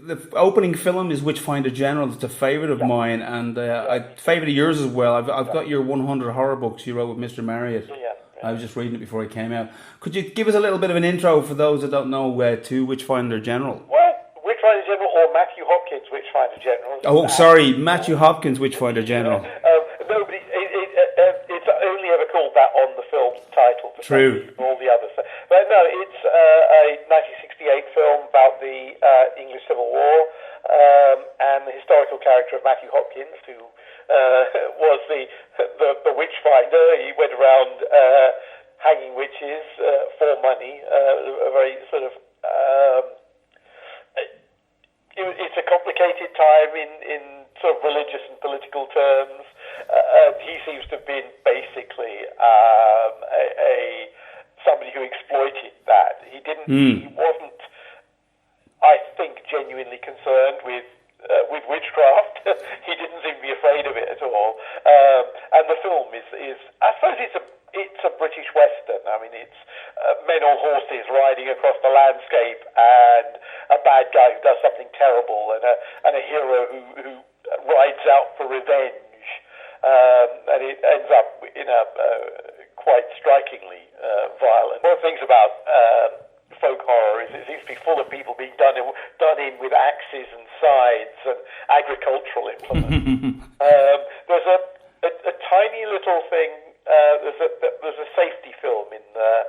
the opening film is Witchfinder General. It's a favourite of mine, and a favourite of yours as well. I've got your 100 horror books you wrote with Mr. Marriott. I was just reading it before it came out. Could you give us a little bit of an intro for those that don't know to Witchfinder General? Well, Witchfinder General, or Matthew Hopkins' Witchfinder General. Oh, sorry, Matthew Hopkins' Witchfinder General. Nobody, it's only ever called that on the film title. True. All the others. But no, it's a 1968 film about the English Civil War, and the historical character of Matthew Hopkins, who was the witchfinder. He went around hanging witches for money. A very sort of it's a complicated time in sort of religious and political terms. He seems to have been basically somebody who exploited that. He didn't. He wasn't, I think, genuinely concerned with witchcraft. He didn't seem to be afraid of it at all. And the film is I suppose it's a British Western. I mean, it's men on horses riding across the landscape, and a bad guy who does something terrible, and a hero who rides out for revenge. And it ends up in a quite strikingly violent. One of the things about folk horror is it seems to be full of people being done in with axes and scythes and agricultural implements. There's a tiny little thing. There's a safety film in the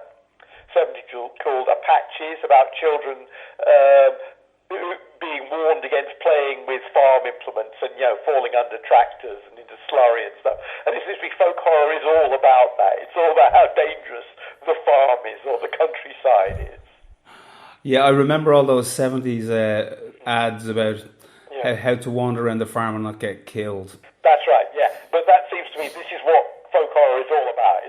70s called Apaches, about children being warned against playing with farm implements and falling under tractors and into slurry and stuff. And this is folk horror is all about that. It's all about how dangerous the farm is or the countryside is. Yeah, I remember all those 70s ads about how to wander around the farm and not get killed. That's right, yeah. But that seems to me, this is what folk horror is all about.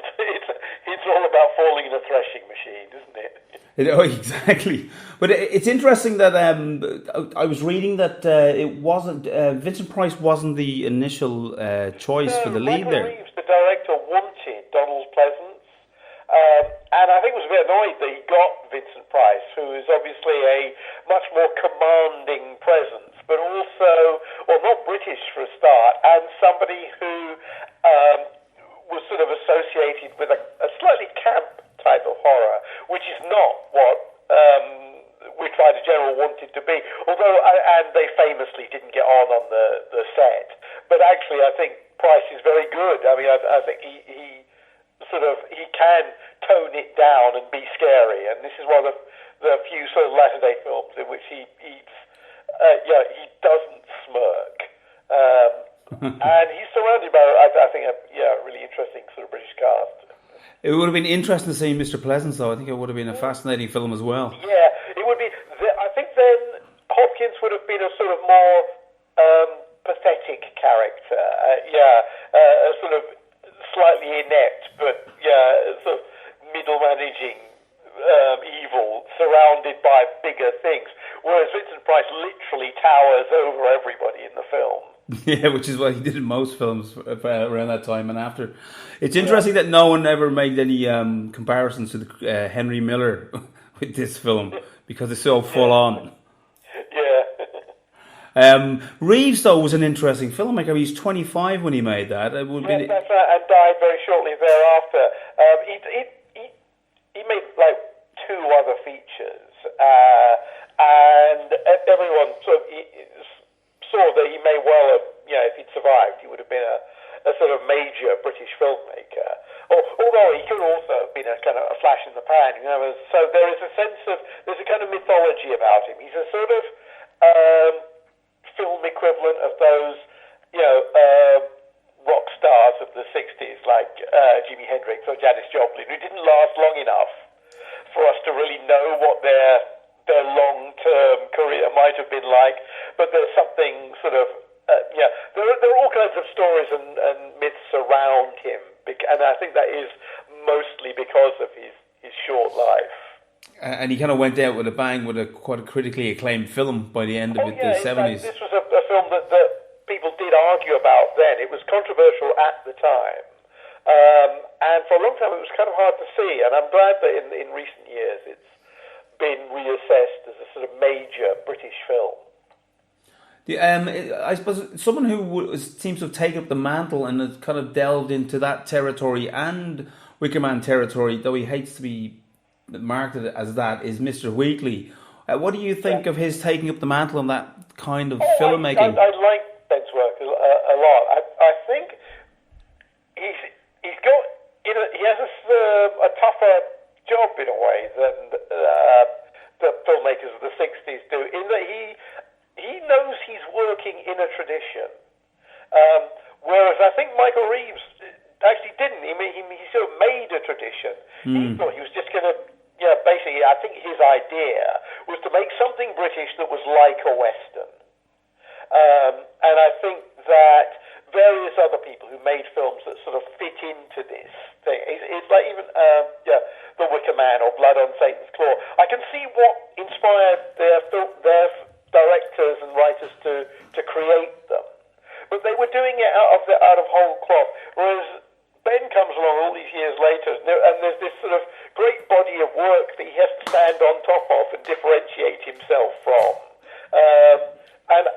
It's all about falling in a threshing machine, isn't it? Exactly. But it's interesting that I was reading that it wasn't Vincent Price wasn't the initial choice for the lead Michael there. Reeves, the director, wanted Donald Pleasance, and I think was a bit annoyed that he got Vincent Price, who is obviously a much more commanding presence, but also, well, not British for a start, and somebody who was sort of associated with a slightly camp type of horror, which is not what Witchfinder General wanted to be. Although, and they famously didn't get on the set. But actually, I think Price is very good. I mean, I think he can tone it down and be scary. And this is one of the few sort of latter-day films in which he doesn't smirk. And he's surrounded by, I think, a really interesting sort of British cast. It would have been interesting to see Mr. Pleasance, though. I think it would have been a fascinating film as well. Yeah, it would be. I think then Hopkins would have been a sort of more pathetic character. A sort of slightly inept, but sort of middle managing evil, surrounded by bigger things. Whereas Vincent Price literally towers over everybody in the film. Yeah, which is what he did in most films around that time and after. It's interesting that no one ever made any comparisons to the Henry Miller with this film because it's so full on. Yeah. Reeves, though, was an interesting filmmaker. He's 25 when he made that. That's right, and died very shortly thereafter. He made like 2 other features, and everyone sort of saw that he may well have, if he'd survived, he would have been a sort of major British filmmaker. Although he could also have been a kind of a flash in the pan, So there is a sense of, there's a kind of mythology about him. He's a sort of film equivalent of those, rock stars of the 60s, like Jimi Hendrix or Janis Joplin, who didn't last long enough for us to really know what their long-term career might have been like, but there's something sort of, there are all kinds of stories and myths around him, and I think that is mostly because of his short life. And he kind of went out with a bang with quite a critically acclaimed film by the end of the 70s. This was a film that people did argue about then. It was controversial at the time. And for a long time it was kind of hard to see, and I'm glad that in recent years it's been reassessed as a sort of major British film. I suppose someone who seems to have taken up the mantle and has kind of delved into that territory and Wicker Man territory, though he hates to be marketed as that, is Mr. Wheatley. What do you think of his taking up the mantle and that kind of filmmaking? I like Ben's work a lot. I think he's got he has a tougher job in a way than the filmmakers of the '60s do. In that he knows he's working in a tradition, whereas I think Michael Reeves actually didn't. He sort of made a tradition. He thought he was just going to. Yeah, basically, I think his idea was to make something British that was like a Western. And I think that various other people who made films that sort of fit into this thing, it's like even, The Wicker Man or Blood on Satan's Claw, I can see what inspired their directors and writers to create them. But they were doing it out of whole cloth, whereas Ben comes along all these years later, and there's this sort of great body of work that he has to stand on top of and differentiate himself from. And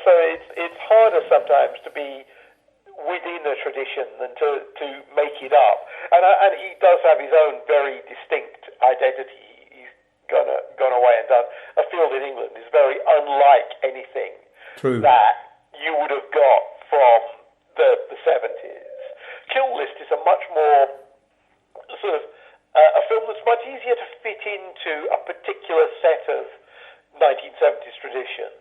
so it's harder sometimes to be within a tradition than to make it up. And he does have his own very distinct identity. He's gone away and done a field in England is very unlike anything that you would have got from the 70s. Kill List is a much more sort of a film that's much easier to fit into a particular set of 1970s traditions.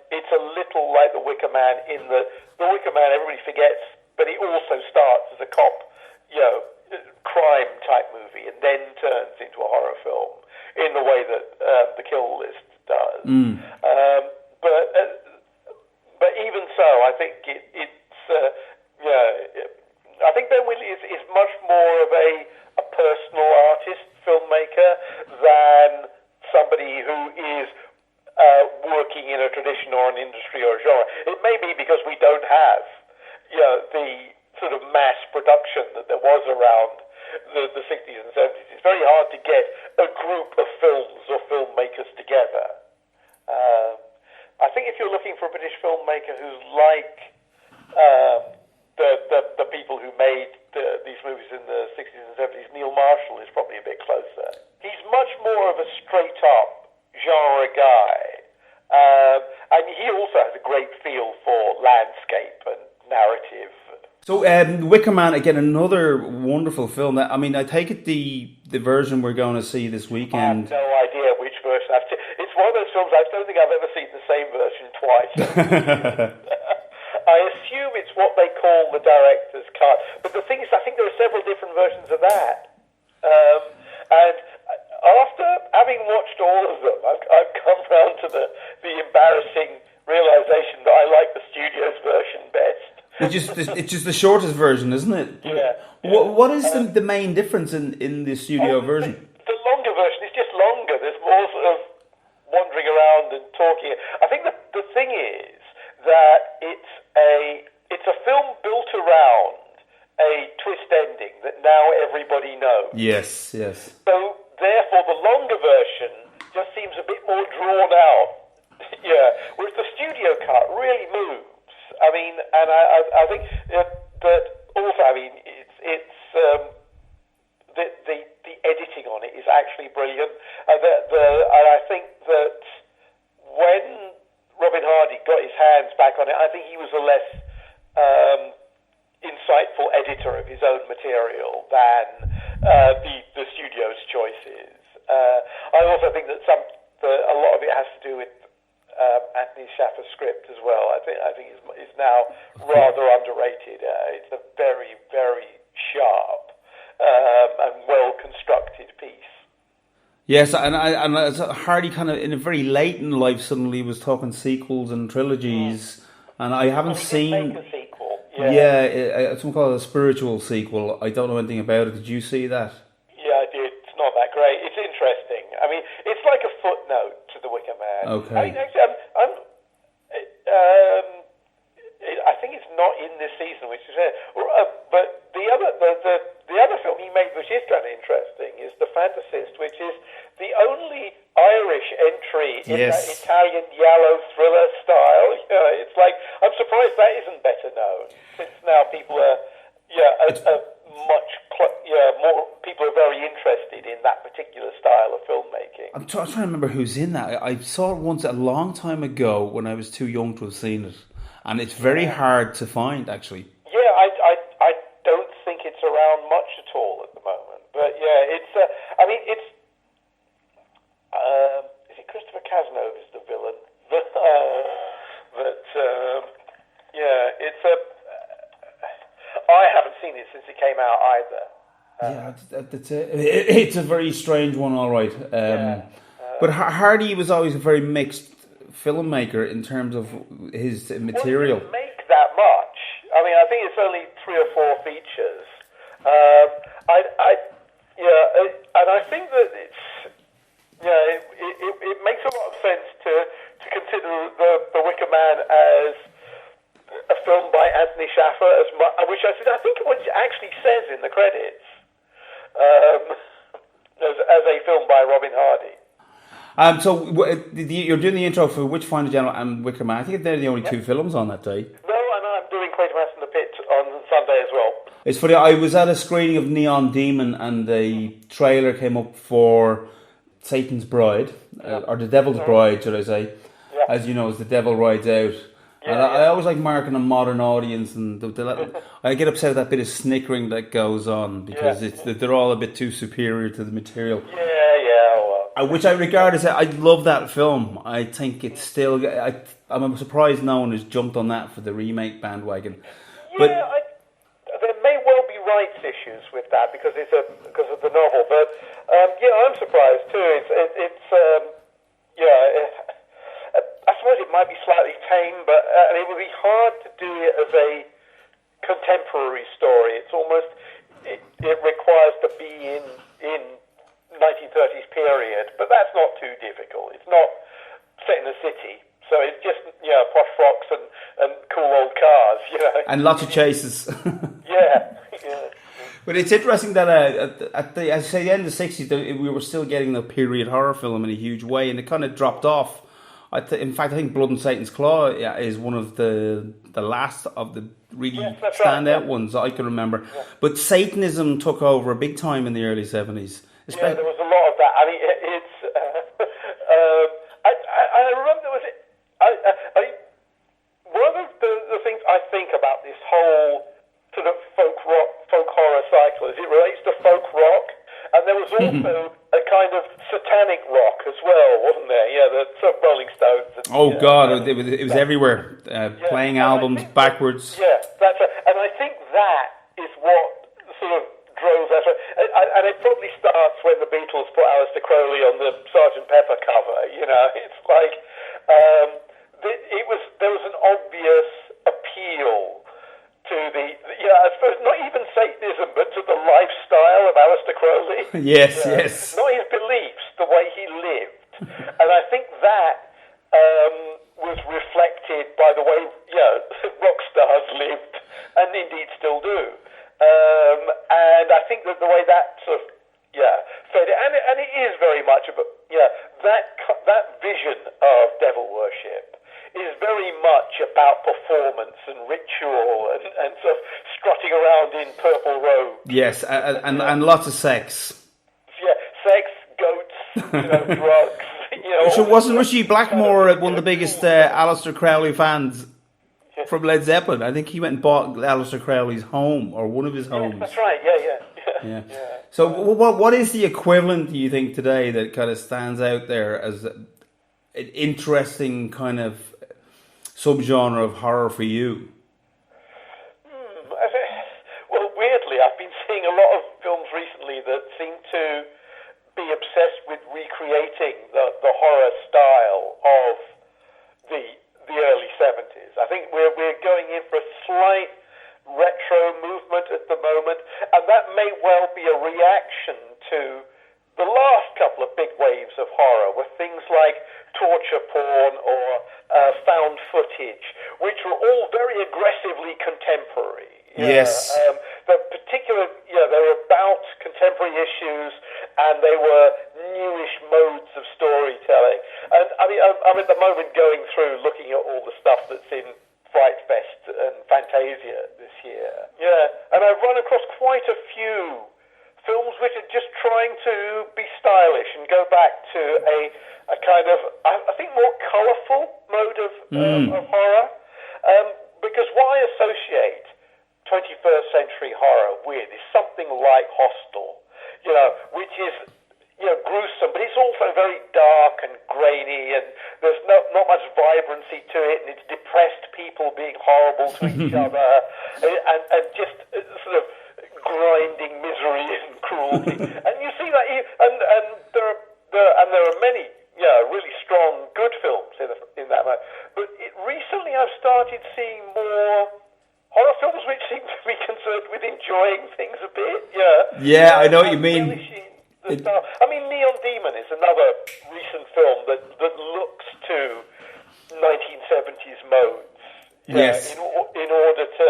It's a little like The Wicker Man in the Wicker Man everybody forgets, but it also starts as a cop, crime type movie and then turns into a horror film in the way that the Kill List does. But even so, I think I think Ben Wheatley is much more of a personal artist, filmmaker, than somebody who is working in a tradition or an industry or a genre. It may be because we don't have, the sort of mass production that there was around the 60s and 70s. It's very hard to get a group of films or filmmakers together. I think if you're looking for a British filmmaker who's like the people who made these movies in the 60s and 70s, Neil Marshall is probably a bit closer. He's much more of a straight-up genre guy. And he also has a great feel for landscape and narrative. So, Wicker Man, again, another wonderful film. I take it the version we're going to see this weekend. I have no idea which version I've seen. It's one of those films I don't think I've ever seen the same version twice. I assume it's what they call the director's cut. But the thing is, I think there are several different versions of that. And after having watched all of them, I've come round to the embarrassing realization that I like the studio's version best. It's just the shortest version, isn't it? Yeah. What is the main difference in the studio version? The longer version is just longer. There's more sort of wandering around and talking. I think the thing is that it's a film built around a twist ending that now everybody knows. Yes. So therefore, the longer version just seems a bit more drawn out. Whereas the studio cut really moves. I mean, and I think that also, it's the editing on it is actually brilliant. And I think that when Robin Hardy got his hands back on it, I think he was a less insightful editor of his own material than the studio's choices. I also think that a lot of it has to do with Anthony Shaffer's script as well. I think is now rather underrated. It's a very, very sharp and well constructed piece. Yes, and Hardy kind of in a very late in life suddenly was talking sequels and trilogies, and I haven't seen. Make a sequel. Some call it a spiritual sequel. I don't know anything about it. Did you see that? Yeah, I did. It's not that great. It's interesting. I mean, it's like a footnote to The Wicker Man. Okay. I think it's not in this season, which is it. But the other film he made, which is kind of interesting, is The Fantasist, which is the only Irish entry in that Italian giallo thriller style. It's like, I'm surprised that isn't better known, since now people are more people are very interested in that particular style of filmmaking. I'm trying to remember who's in that. I saw it once a long time ago when I was too young to have seen it, and it's very hard to find, actually. Yeah, I don't think it's around much at all at the moment. But yeah, it's is it Christopher Cazenove is the villain? I haven't seen it since it came out either. It's a very strange one, all right. But Hardy was always a very mixed filmmaker in terms of his material. Well, he didn't make that much. I mean, I think it's only 3 or 4 features. And I think that it makes a lot of sense to consider the Wicker Man as a film by Anthony Schaffer, which I think what it actually says in the credits, as a film by Robin Hardy. So you're doing the intro for Witchfinder General and Wicker Man. I think they're the only 2 films on that day. No, and I'm doing Quartermass in the Pit on Sunday as well. It's funny, I was at a screening of Neon Demon and the trailer came up for Satan's Bride, or The Devil's Bride, should I say. Yeah. As you know, as the devil rides out. I always like marking a modern audience, and I get upset at that bit of snickering that goes on because they're all a bit too superior to the material. Which I regard as I love that film. I think it's still. I'm surprised no one has jumped on that for the remake bandwagon. But there may well be rights issues with that because of the novel. But I'm surprised too. I suppose it might be slightly tame, but it would be hard to do it as a contemporary story. It's almost it requires to be in 1930s period, but that's not too difficult. It's not set in a city, so it's just posh frocks and cool old cars, and lots of chases. But it's interesting that at the end of the 60s, we were still getting the period horror film in a huge way, and it kind of dropped off. In fact, I think Blood and Satan's Claw is one of the last of the really standout ones I can remember. Yeah. But Satanism took over big time in the early 70s. There was a lot of that. I mean, it's. I remember there was. One of the things I think about this whole sort of folk horror cycle is it relates to folk rock, and there was also a kind of satanic rock as well, wasn't there? The sort of Rolling Stones. And, God, it was everywhere, playing albums backwards. Yeah, and I think that is what sort of drove that. And it probably starts when the Beatles put Aleister Crowley on the Sgt. Pepper cover. It's like there was an obvious appeal to I suppose not even Satanism, but to the lifestyle of Aleister Crowley. Yes. Not his beliefs, the way he lived. And I think that was reflected by the way rock stars lived, and indeed still do. And I think that the way that sort of fed it, and it is very much about that vision of devil worship is very much about performance and ritual and sort of strutting around in purple robes. Yes, and lots of sex. Yeah, sex, goats, drugs. So wasn't Richie Blackmore one of the biggest Aleister Crowley fans from Led Zeppelin? I think he went and bought Aleister Crowley's home, or one of his homes. That's right, yeah. So what is the equivalent, do you think, today that kind of stands out there as an interesting kind of subgenre of horror for you? Well, weirdly, I've been seeing a lot of films recently that seem to be obsessed with recreating the horror style of the early 70s. I think we're going in for a slight retro movement at the moment, and that may well be a reaction to the last couple of big waves of horror, with things like torture porn or found footage, which were all very aggressively contemporary. Yes. The particular, they were about contemporary issues, and they were newish modes of storytelling. And I mean, I'm at the moment going through looking at all the stuff that's in Fright Fest and Fantasia this year. Yeah, and I've run across quite a few films which are just trying to be stylish and go back to a kind of, I think, more colourful mode of horror. Because why associate 21st century horror with is something like Hostel, which is, gruesome, but it's also very dark and grainy, and there's not much vibrancy to it, and it's depressed people being horrible to each other, and just sort of grinding misery and cruelty. And you see that, and there are many, really strong, good films in that mode. But recently I've started seeing more horror films which seem to be concerned with enjoying things a bit. Yeah, I know what you mean. I mean, Neon Demon is another recent film that looks to 1970s modes. Yes. In order to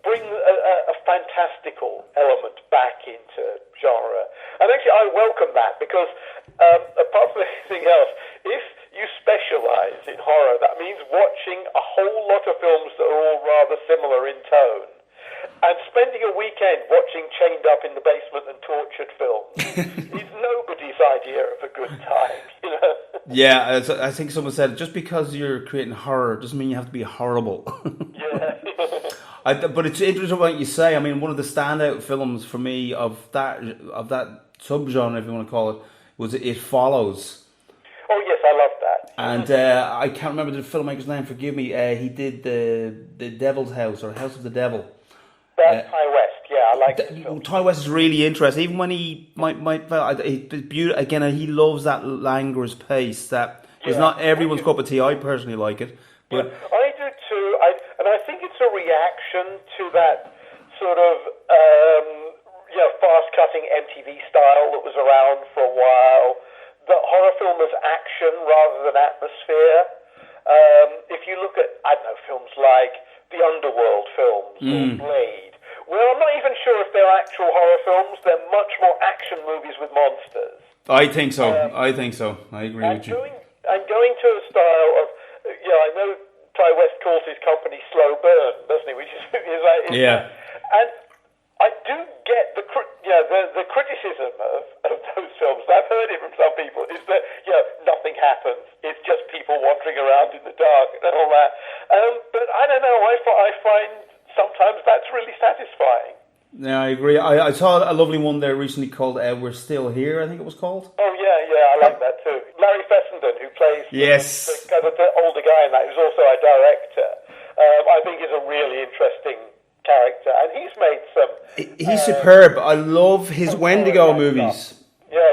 bring a fantastical element back into genre. And actually, I welcome that, because apart from anything else, if you specialise in horror, that means watching a whole lot of films that are all rather similar in tone, and spending a weekend watching Chained Up in the Basement and Tortured films is nobody's idea of a good time, Yeah, I think someone said, just because you're creating horror doesn't mean you have to be horrible. Yeah. But it's interesting what you say. I mean, one of the standout films for me of that subgenre, if you want to call it, was It Follows. Oh yes, I love that. And I can't remember the filmmaker's name. Forgive me. He did the Devil's House, or House of the Devil. That's Ty West. Yeah, I like it. Ty West is really interesting. Even when he again, he loves that languorous pace. That is not everyone's cup of tea. I personally like it, but I do too. And I think it's a reaction to that sort of fast-cutting MTV style that was around for a while. That horror film is action rather than atmosphere. If you look at, films like the Underworld films or Blade, well, I'm not even sure if they're actual horror films. They're much more action movies with monsters. I think so. I agree with you. And going to a style of, I know Ty West calls his company Slow Burn, doesn't he? Which is like, yeah. And I do get the criticism of those films. I've heard it from some people. Is that nothing happens. It's just people wandering around in the dark and all that. But I don't know. I find sometimes that's really satisfying. Yeah, I agree. I saw a lovely one there recently called We're Still Here, I think it was called. Oh, yeah, I like that too. Larry Fessenden, who plays the older guy in that, who's also a director, I think is a really interesting character. And he's made some... He's superb. I love his Wendigo movies. Yeah.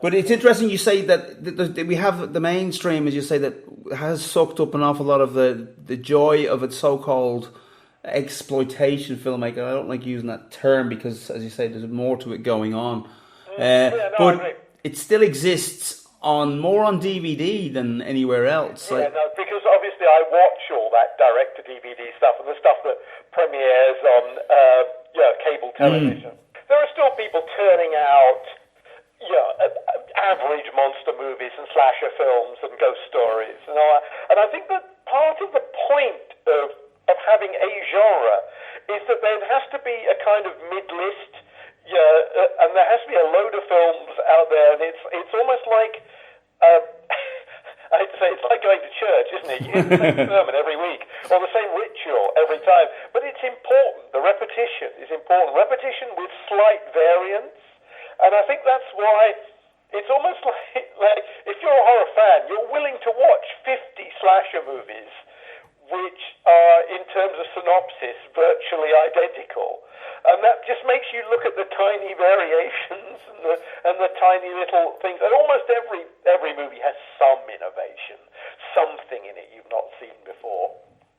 But it's interesting you say that we have the mainstream, as you say, that has sucked up an awful lot of the joy of its so-called exploitation filmmaking. I don't like using that term because, as you say, there's more to it going on. But it still exists more on DVD than anywhere else. Because obviously I watch all that direct-to-DVD stuff and the stuff that premieres on cable television. There are still people turning out average monster movies and slasher films and ghost stories and all that. And I think that part of the point of having a genre is that there has to be a kind of mid-list, and there has to be a load of films out there, and it's almost like I hate to say, it's like going to church, isn't it? You hear the same sermon every week, or the same ritual every time. But it's important. The repetition is important. Repetition with slight variance. And I think that's why it's almost like if you're a horror fan, you're willing to watch 50 slasher movies which are, in terms of synopsis, virtually identical. And that just makes you look at the tiny variations and the tiny little things. And almost every movie has some innovation, something in it you've not seen before.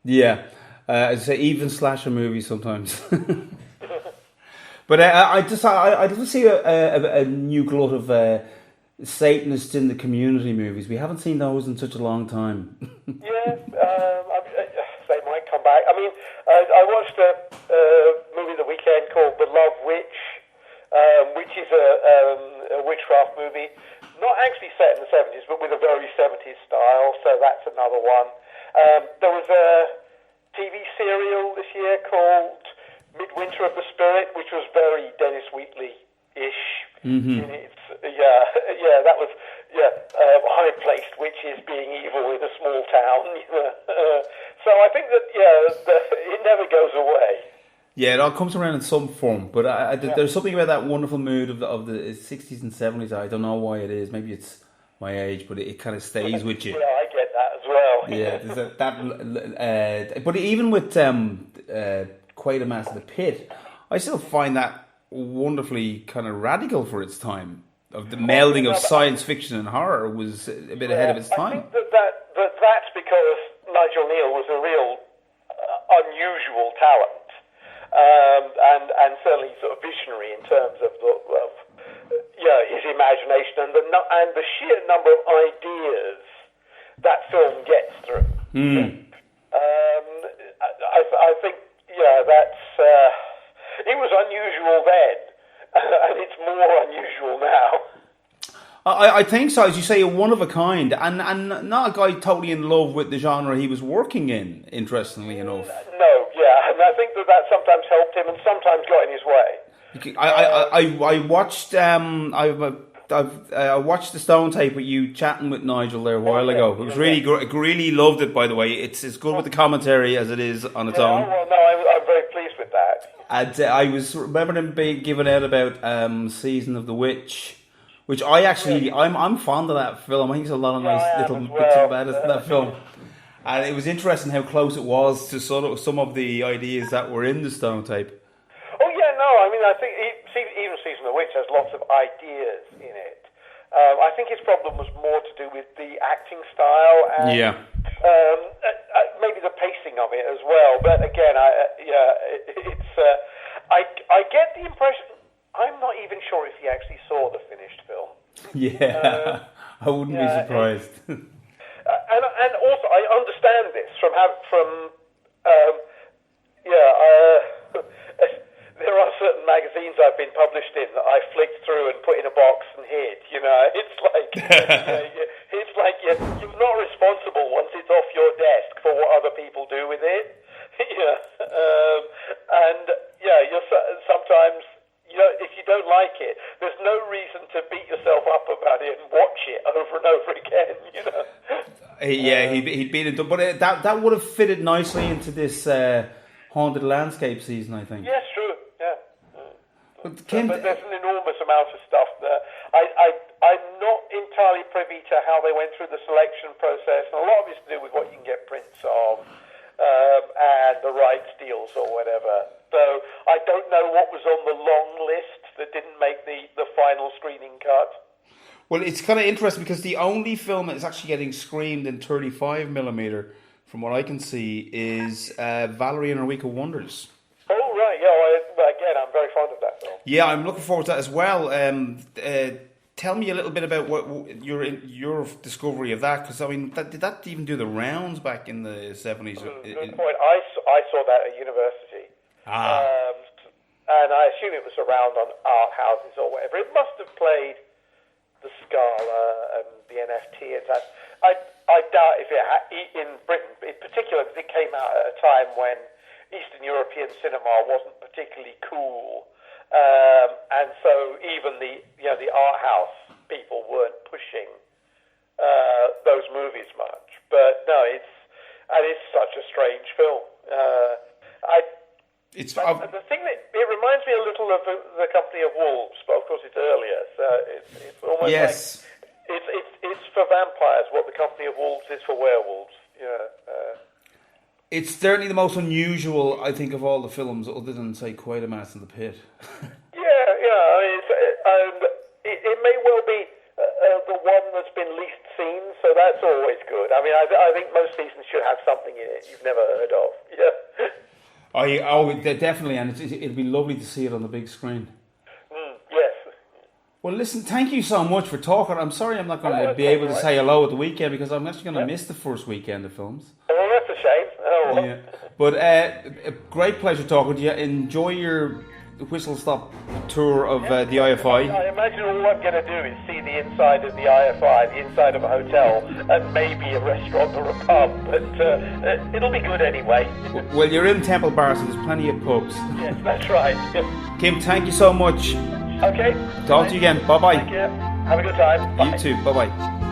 Yeah, I'd say even slasher movies sometimes. But I'd love to see a new glut of Satanists in the Community movies. We haven't seen those in such a long time. Yeah, they might come back. I mean, I watched a movie the weekend called The Love Witch, which is a witchcraft movie, not actually set in the 70s, but with a very 70s style, so that's another one. There was a TV serial this year called Midwinter of the Spirit, which was very Dennis Wheatley-ish. Mm-hmm. That was high-placed witches being evil in a small town. So I think that it never goes away. Yeah, it all comes around in some form, but there's something about that wonderful mood of the 60s and 70s. I don't know why it is. Maybe it's my age, but it kind of stays with you. Yeah, I get that as well. Yeah, there's but even with Quartermass and the Pit, I still find that wonderfully kind of radical for its time. Of the melding of science fiction and horror was a bit ahead of its time. I think that's because Nigel Neal was a real unusual talent. And certainly sort of visionary in terms of his imagination and the sheer number of ideas that film gets through. I think that's it was unusual then, and it's more unusual now. I think so, as you say, a one of a kind, and not a guy totally in love with the genre he was working in. Interestingly enough, no, yeah, and I think that sometimes helped him, and sometimes got in his way. I watched I watched the Stone tape with you chatting with Nigel there a while ago. It was really good. I really loved it, by the way. It's as good with the commentary as it is on its own. Well, no, I'm very pleased with that. And I was remembering him being given out about Season of the Witch, which I'm fond of that film. I think there's a lot of nice little bits about it in that film. And it was interesting how close it was to sort of some of the ideas that were in the Stone tape. Oh yeah, no, I mean I think even Season of the Witch has lots of ideas in it. I think his problem was more to do with the acting style and maybe the pacing of it as well. But again, I get the impression. I'm not even sure if he actually saw the finished film. Yeah, I wouldn't be surprised. And also, I understand this there are certain magazines I've been published in that I flicked through and put in a box and hid. It's like you're not responsible once it's off your desk for what other people do with it. You're sometimes. If you don't like it, there's no reason to beat yourself up about it and watch it over and over again. He'd been but that would have fitted nicely into this Haunted Landscape season, I think. Yes, true. Yeah. But there's an enormous amount of stuff there. I'm not entirely privy to how they went through the selection process, and a lot of it's to do with what you can get prints of and the rights deals or whatever. So I don't know what was on the long list that didn't make the final screening cut. Well, it's kind of interesting because the only film that's actually getting screened in 35mm, from what I can see, is Valerie and Her Week of Wonders. Oh, right. Yeah, again, I'm very fond of that film. Yeah, I'm looking forward to that as well. Tell me a little bit about what your discovery of that, because I mean, did that even do the rounds back in the 70s? Good point. I saw that at university. And I assume it was around on art houses or whatever. It must have played the Scala and the NFT and that. I doubt if it had, in Britain, in particular, because it came out at a time when Eastern European cinema wasn't particularly cool, and so even the art house people weren't pushing those movies much. But no, it's such a strange film. The thing that it reminds me a little of the Company of Wolves, but of course it's earlier. So it's almost like it's for vampires what the Company of Wolves is for werewolves. It's certainly the most unusual, I think, of all the films, other than say Quartermass and the Pit. It may well be the one that's been least seen, so that's always good. I mean, I think most seasons should have something in it you've never heard of. Yeah. Definitely, and it'd be lovely to see it on the big screen. Yes. Well, listen, thank you so much for talking. I'm sorry I'm not going to be able to say hello at the weekend because I'm actually going to miss the first weekend of films. Oh, that's a shame. Oh, well. Yeah. But a great pleasure talking to you. Enjoy your whistle-stop tour of the IFI. I imagine all I'm going to do is see the inside of the IFI, the inside of a hotel, and maybe a restaurant or a pub, but it'll be good anyway. Well, you're in Temple Bar, so there's plenty of pubs. Yes, that's right. Kim, thank you so much. Okay. Talk to you again. Bye-bye. Thank you. Have a good time. Bye. You too. Bye-bye.